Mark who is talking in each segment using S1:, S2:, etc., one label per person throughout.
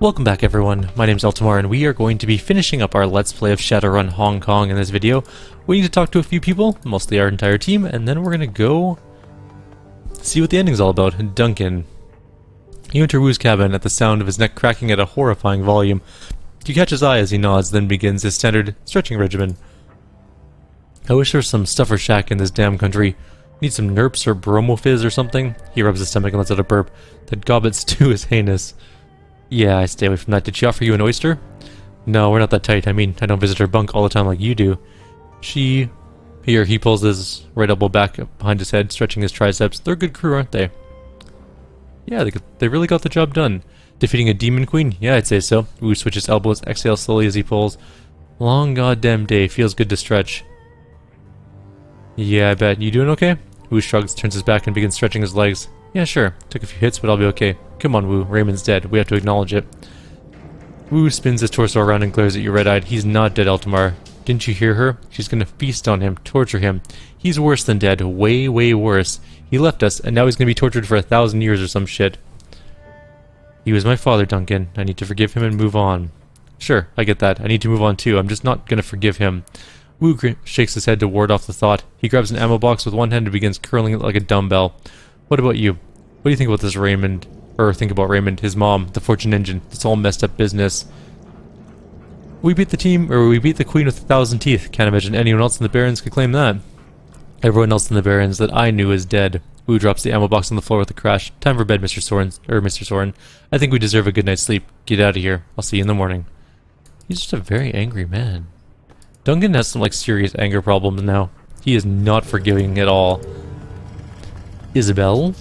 S1: Welcome back everyone, my name's Eltimar and we are going to be finishing up our Let's Play of Shadowrun Hong Kong in this video. We need to talk to a few people, mostly our entire team, and then we're gonna go see what the ending's all about. Duncan. You enter Wu's cabin at the sound of his neck cracking at a horrifying volume. You catch his eye as he nods, then begins his standard stretching regimen. I wish there was some stuffer shack in this damn country. Need some nerps or bromofizz or something? He rubs his stomach and lets out a burp. That gobbet stew is heinous. Yeah, I stay away from that. Did she offer you an oyster? No, we're not that tight. I mean, I don't visit her bunk all the time like you do. She... Here, he pulls his right elbow back behind his head, stretching his triceps. They're a good crew, aren't they? Yeah, they really got the job done. Defeating a demon queen? Yeah, I'd say so. Wu switches elbows, exhales slowly as he pulls. Long goddamn day. Feels good to stretch. Yeah, I bet. You doing okay? Wu shrugs, turns his back, and begins stretching his legs. Yeah, sure. Took a few hits, but I'll be okay. Come on, Wu. Raymond's dead. We have to acknowledge it. Wu spins his torso around and glares at you red-eyed. He's not dead, Eltimar. Didn't you hear her? She's gonna feast on him, torture him. He's worse than dead. Way, way worse. He left us, and now he's gonna be tortured for 1,000 years or some shit. He was my father, Duncan. I need to forgive him and move on. Sure, I get that. I need to move on too. I'm just not gonna forgive him. Wu shakes his head to ward off the thought. He grabs an ammo box with one hand and begins curling it like a dumbbell. What about you? What do you think about this Raymond? Or think about Raymond, his mom, the fortune engine. It's all messed up business. We beat the team, or we beat the queen with 1,000 teeth. Can't imagine anyone else in the Barrens could claim that. Everyone else in the Barrens that I knew is dead. Wu drops the ammo box on the floor with a crash. Time for bed, Mr. Soren. I think we deserve a good night's sleep. Get out of here. I'll see you in the morning. He's just a very angry man. Duncan has some, serious anger problems now. He is not forgiving at all. Isabel?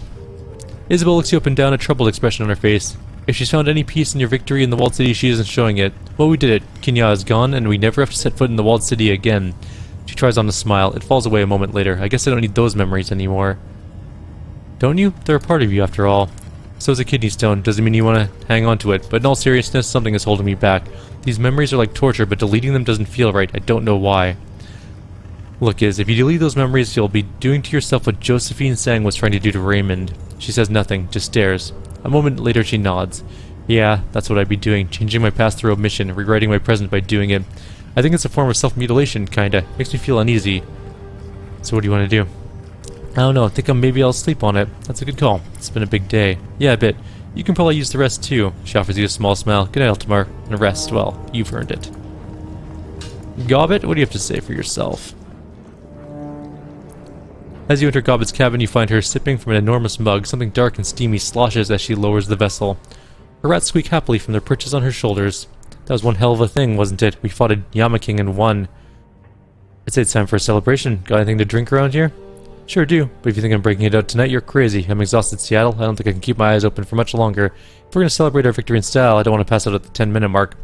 S1: Isabel looks you up and down, a troubled expression on her face. If she's found any peace in your victory in the walled city, she isn't showing it. Well, we did it. Kinya is gone, and we never have to set foot in the walled city again. She tries on a smile. It falls away a moment later. I guess I don't need those memories anymore. Don't you? They're a part of you, after all. So is a kidney stone. Doesn't mean you want to hang on to it. But in all seriousness, something is holding me back. These memories are like torture, but deleting them doesn't feel right. I don't know why. Look, if you delete those memories, you'll be doing to yourself what Josephine Sang was trying to do to Raymond. She says nothing, just stares. A moment later she nods. Yeah, that's what I'd be doing, changing my past through omission, rewriting my present by doing it. I think it's a form of self-mutilation, kinda. Makes me feel uneasy. So what do you want to do? I don't know, I think maybe I'll sleep on it. That's a good call. It's been a big day. Yeah, a bit. You can probably use the rest too. She offers you a small smile. Good night, Eltimar. And rest, well, you've earned it. Gobbet, what do you have to say for yourself? As you enter Gobbet's cabin, you find her sipping from an enormous mug. Something dark and steamy sloshes as she lowers the vessel. Her rats squeak happily from their perches on her shoulders. That was one hell of a thing, wasn't it? We fought a Yama King and won. I'd say it's time for a celebration. Got anything to drink around here? Sure do, but if you think I'm breaking it out tonight, you're crazy. I'm exhausted, Seattle. I don't think I can keep my eyes open for much longer. If we're going to celebrate our victory in style, I don't want to pass out at the 10-minute mark.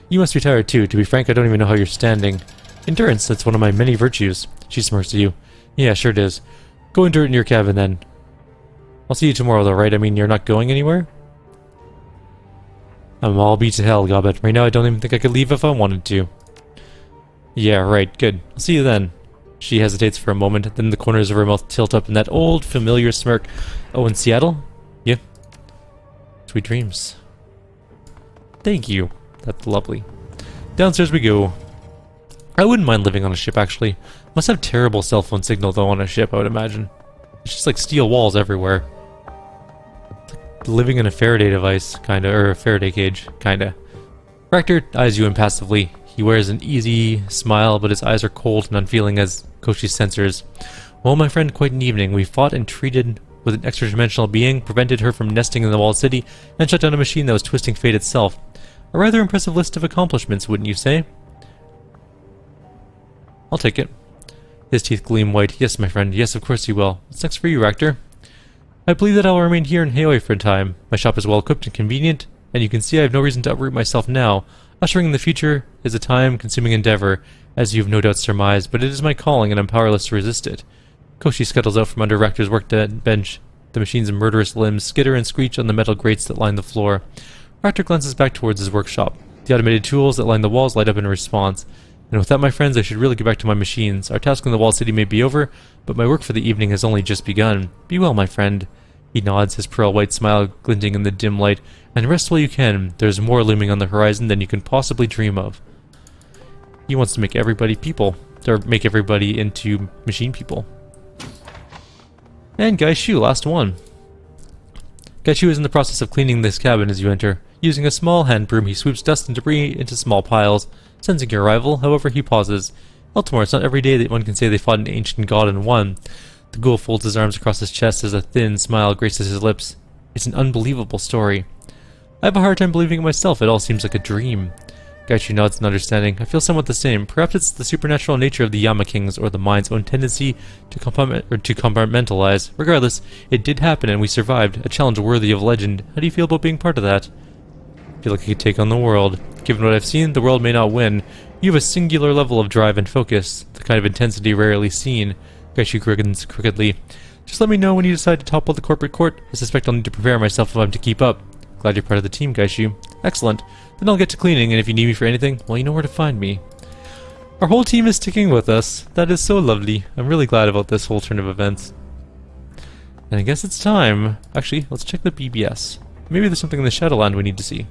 S1: You must be tired too. To be frank, I don't even know how you're standing. Endurance, that's one of my many virtues. She smirks at you. Yeah, sure it is. Go endure it in your cabin then. I'll see you tomorrow though, right? I mean, you're not going anywhere? I'm all beat to hell, Gobbet. Right now I don't even think I could leave if I wanted to. Yeah, right, good. I'll see you then. She hesitates for a moment, then the corners of her mouth tilt up in that old, familiar smirk. Oh, in Seattle? Yeah. Sweet dreams. Thank you. That's lovely. Downstairs we go. I wouldn't mind living on a ship, actually. Must have terrible cell phone signal, though, on a ship, I would imagine. It's just like steel walls everywhere. It's like living in a Faraday device, kinda, or a Faraday cage, kinda. Rector eyes you impassively. He wears an easy smile, but his eyes are cold and unfeeling as Koshi censors. Well, my friend, quite an evening. We fought and treated with an extra-dimensional being, prevented her from nesting in the walled city, and shut down a machine that was twisting fate itself. A rather impressive list of accomplishments, wouldn't you say? I'll take it. His teeth gleam white. Yes, my friend. Yes, of course you will. What's next for you, Rector? I believe that I will remain here in Haoi for a time. My shop is well equipped and convenient, and you can see I have no reason to uproot myself now. Ushering in the future is a time-consuming endeavor, as you've no doubt surmised, but it is my calling and I'm powerless to resist it. Koshi scuttles out from under Rector's workbench. The machine's murderous limbs skitter and screech on the metal grates that line the floor. Rector glances back towards his workshop. The automated tools that line the walls light up in response. And with that, my friends, I should really get back to my machines. Our task in the walled city may be over, but my work for the evening has only just begun. Be well, my friend. He nods, his pearl white smile glinting in the dim light. And rest while you can. There's more looming on the horizon than you can possibly dream of. He wants to make everybody people. Or make everybody into machine people. And Gaishu, last one. Gaishu is in the process of cleaning this cabin as you enter. Using a small hand broom, he sweeps dust and debris into small piles. Sensing your arrival, however, he pauses. Eltimar, it's not every day that one can say they fought an ancient god and won. The ghoul folds his arms across his chest as a thin smile graces his lips. It's an unbelievable story. I have a hard time believing it myself. It all seems like a dream. Gaishu nods in understanding. I feel somewhat the same. Perhaps it's the supernatural nature of the Yama Kings, or the mind's own tendency to compartmentalize. Regardless, it did happen and we survived. A challenge worthy of legend. How do you feel about being part of that? I feel like I could take on the world. Given what I've seen, the world may not win. You have a singular level of drive and focus, the kind of intensity rarely seen. Gaishu grins crookedly. Just let me know when you decide to topple the corporate court. I suspect I'll need to prepare myself if I'm to keep up. Glad you're part of the team, Gaishu. Excellent. Then I'll get to cleaning, and if you need me for anything, well, you know where to find me. Our whole team is sticking with us. That is so lovely. I'm really glad about this whole turn of events. And I guess it's time. Actually, let's check the BBS. Maybe there's something in the Shadowland we need to see.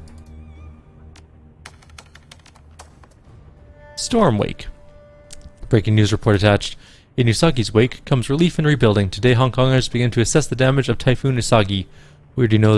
S1: Storm Wake. Breaking news report attached. In Usagi's wake comes relief and rebuilding. Today, Hong Kongers begin to assess the damage of Typhoon Usagi. We already know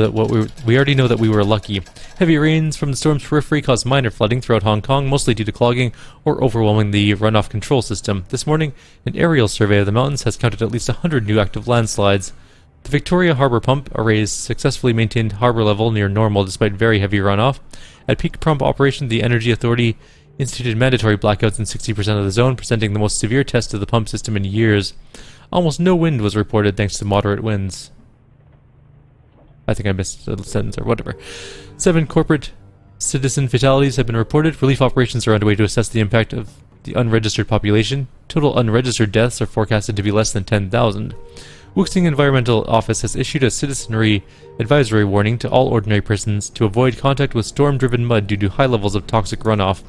S1: that we were lucky. Heavy rains from the storm's periphery caused minor flooding throughout Hong Kong, mostly due to clogging or overwhelming the runoff control system. This morning, an aerial survey of the mountains has counted at least 100 new active landslides. The Victoria Harbour pump arrays successfully maintained harbour level near normal despite very heavy runoff. At peak pump operation, the Energy Authority instituted mandatory blackouts in 60% of the zone, presenting the most severe test of the pump system in years. Almost no wind was reported thanks to moderate winds. I think I missed a sentence or whatever. 7 corporate citizen fatalities have been reported. Relief operations are underway to assess the impact of the unregistered population. Total unregistered deaths are forecasted to be less than 10,000. Wuxing Environmental Office has issued a citizenry advisory warning to all ordinary persons to avoid contact with storm-driven mud due to high levels of toxic runoff.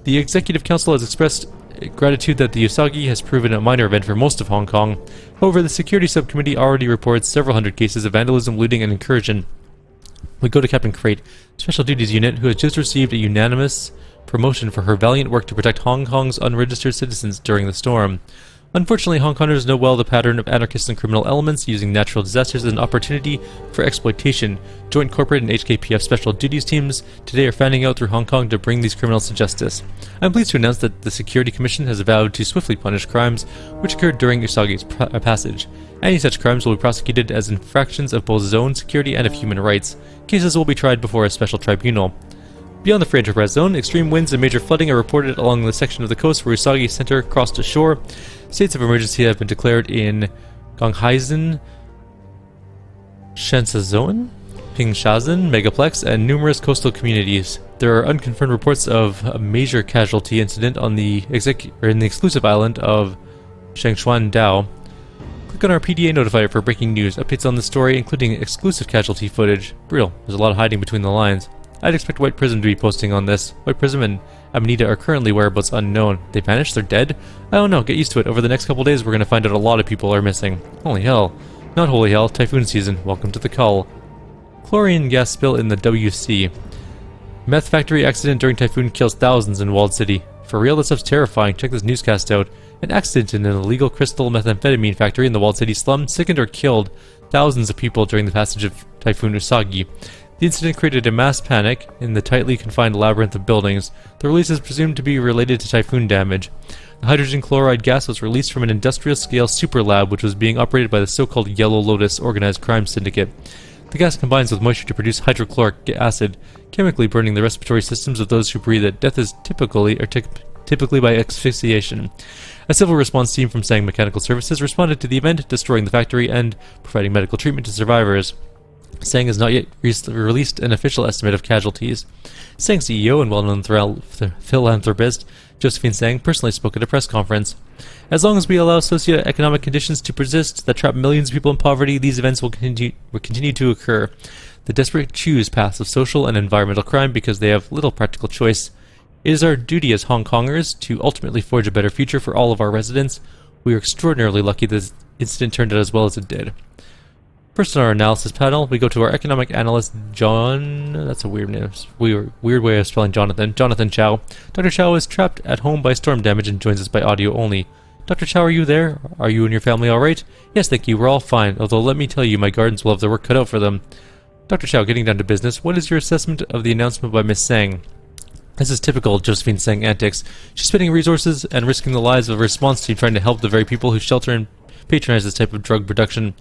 S1: The Executive Council has expressed gratitude that the Usagi has proven a minor event for most of Hong Kong. However, the Security Subcommittee already reports several hundred cases of vandalism, looting, and incursion. We go to Captain Crate, Special Duties Unit, who has just received a unanimous promotion for her valiant work to protect Hong Kong's unregistered citizens during the storm. Unfortunately, Hong Kongers know well the pattern of anarchist and criminal elements using natural disasters as an opportunity for exploitation. Joint Corporate and HKPF Special Duties teams today are fanning out through Hong Kong to bring these criminals to justice. I'm pleased to announce that the Security Commission has vowed to swiftly punish crimes which occurred during Usagi's passage. Any such crimes will be prosecuted as infractions of both zone security and of human rights. Cases will be tried before a special tribunal. Beyond the Free Enterprise Zone, extreme winds and major flooding are reported along the section of the coast where Usagi Center crossed ashore. States of emergency have been declared in Gonghaisen, Shenzhen, Pingshazen, Megaplex, and numerous coastal communities. There are unconfirmed reports of a major casualty incident on the exclusive island of Shengshuan Dao. Click on our PDA notifier for breaking news, updates on the story, including exclusive casualty footage. Brutal, there's a lot of hiding between the lines. I'd expect White Prism to be posting on this. White Prism and Amanita are currently whereabouts unknown. They vanished? They're dead? I don't know, get used to it. Over the next couple days we're going to find out a lot of people are missing. Holy hell. Not holy hell, typhoon season. Welcome to the cull. Chlorine gas spill in the WC. Meth factory accident during typhoon kills thousands in walled city. For real, this stuff's terrifying. Check this newscast out. An accident in an illegal crystal methamphetamine factory in the walled city slum sickened or killed thousands of people during the passage of Typhoon Usagi. The incident created a mass panic in the tightly confined labyrinth of buildings. The release is presumed to be related to typhoon damage. The hydrogen chloride gas was released from an industrial-scale super lab which was being operated by the so-called Yellow Lotus organized crime syndicate. The gas combines with moisture to produce hydrochloric acid, chemically burning the respiratory systems of those who breathe it. Death is typically by asphyxiation. A civil response team from Sang Mechanical Services responded to the event, destroying the factory and providing medical treatment to survivors. Sang has not yet released an official estimate of casualties. Sang CEO and well-known philanthropist Josephine Sang personally spoke at a press conference. As long as we allow socio-economic conditions to persist that trap millions of people in poverty, these events will continue to occur. The desperate choose paths of social and environmental crime because they have little practical choice. It is our duty as Hong Kongers to ultimately forge a better future for all of our residents. We are extraordinarily lucky this incident turned out as well as it did. First on our analysis panel, we go to our economic analyst, John... That's a weird name. Weird way of spelling Jonathan. Jonathan Chow. Dr. Chow is trapped at home by storm damage and joins us by audio only. Dr. Chow, are you there? Are you and your family alright? Yes, thank you. We're all fine. Although, let me tell you, my gardens will have their work cut out for them. Dr. Chow, getting down to business, what is your assessment of the announcement by Miss Sang? This is typical Josephine Sang antics. She's spending resources and risking the lives of a response team trying to help the very people who shelter and patronize this type of drug production.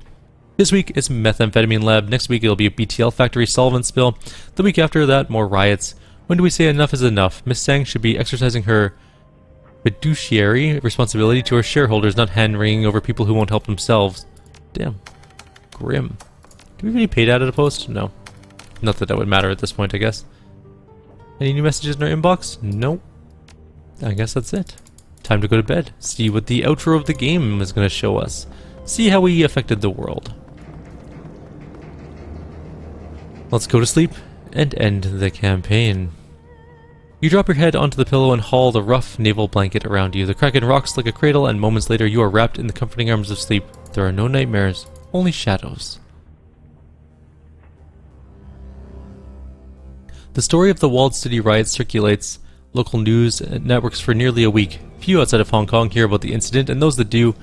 S1: This week, it's methamphetamine lab. Next week, it'll be a BTL factory solvent spill. The week after that, more riots. When do we say enough is enough? Miss Sang should be exercising her fiduciary responsibility to her shareholders, not hand-wringing over people who won't help themselves. Damn. Grim. Do we have any paid out at a post? No. Not that that would matter at this point, I guess. Any new messages in our inbox? Nope. I guess that's it. Time to go to bed. See what the outro of the game is going to show us. See how we affected the world. Let's go to sleep and end the campaign. You drop your head onto the pillow and haul the rough naval blanket around you. The Kraken rocks like a cradle, and moments later you are wrapped in the comforting arms of sleep. There are no nightmares, only shadows. The story of the walled city riots circulates local news networks for nearly a week. Few outside of Hong Kong hear about the incident, and those that do,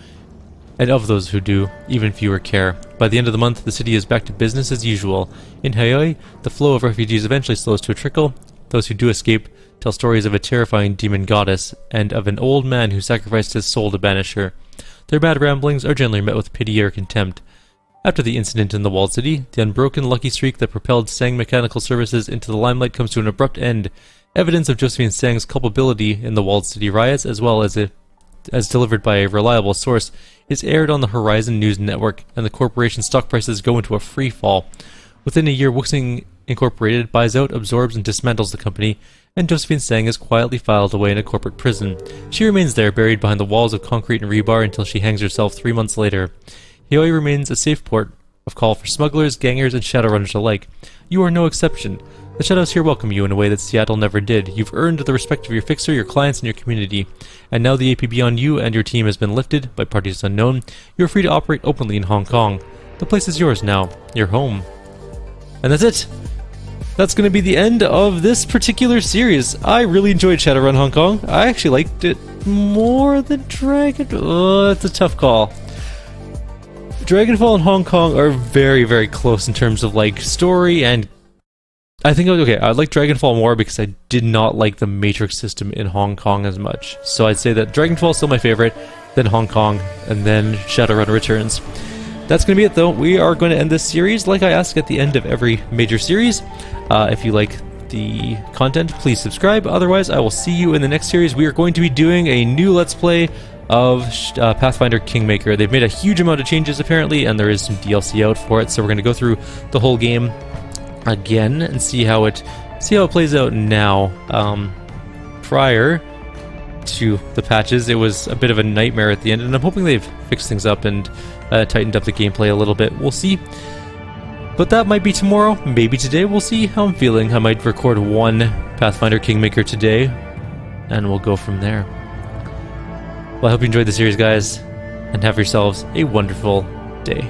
S1: and of those who do, even fewer care. By the end of the month, the city is back to business as usual. In Hawaii, the flow of refugees eventually slows to a trickle. Those who do escape tell stories of a terrifying demon goddess, and of an old man who sacrificed his soul to banish her. Their bad ramblings are generally met with pity or contempt. After the incident in the walled city, the unbroken lucky streak that propelled Sang Mechanical Services into the limelight comes to an abrupt end. Evidence of Josephine Sang's culpability in the walled city riots, as well as delivered by a reliable source, is aired on the Horizon News Network, and the corporation's stock prices go into a free fall. Within a year, Wuxing Incorporated buys out, absorbs, and dismantles the company, and Josephine Sang is quietly filed away in a corporate prison. She remains there, buried behind the walls of concrete and rebar, until she hangs herself 3 months later. Hawaii remains a safe port of call for smugglers, gangers, and Shadowrunners alike. You are no exception. The Shadows here welcome you in a way that Seattle never did. You've earned the respect of your fixer, your clients, and your community. And now the APB on you and your team has been lifted by parties unknown. You are free to operate openly in Hong Kong. The place is yours now. Your home. And that's it. That's going to be the end of this particular series. I really enjoyed Shadowrun Hong Kong. I actually liked it more than Dragon... Oh, that's a tough call. Dragonfall and Hong Kong are very, very close in terms of like story, and I think I like Dragonfall more because I did not like the Matrix system in Hong Kong as much. So I'd say that Dragonfall is still my favorite, then Hong Kong, and then Shadowrun Returns. That's going to be it though. We are going to end this series like I ask at the end of every major series. If you like the content, please subscribe. Otherwise, I will see you in the next series. We are going to be doing a new Let's Play of Pathfinder Kingmaker. They've made a huge amount of changes apparently, and there is some DLC out for it, so we're going to go through the whole game again and see how it plays out now. Prior to the patches, it was a bit of a nightmare at the end, and I'm hoping they've fixed things up and tightened up the gameplay a little bit. We'll see. But that might be tomorrow, maybe today. We'll see how I'm feeling. I might record one Pathfinder Kingmaker today, and we'll go from there. Well, I hope you enjoyed the series, guys, and have yourselves a wonderful day.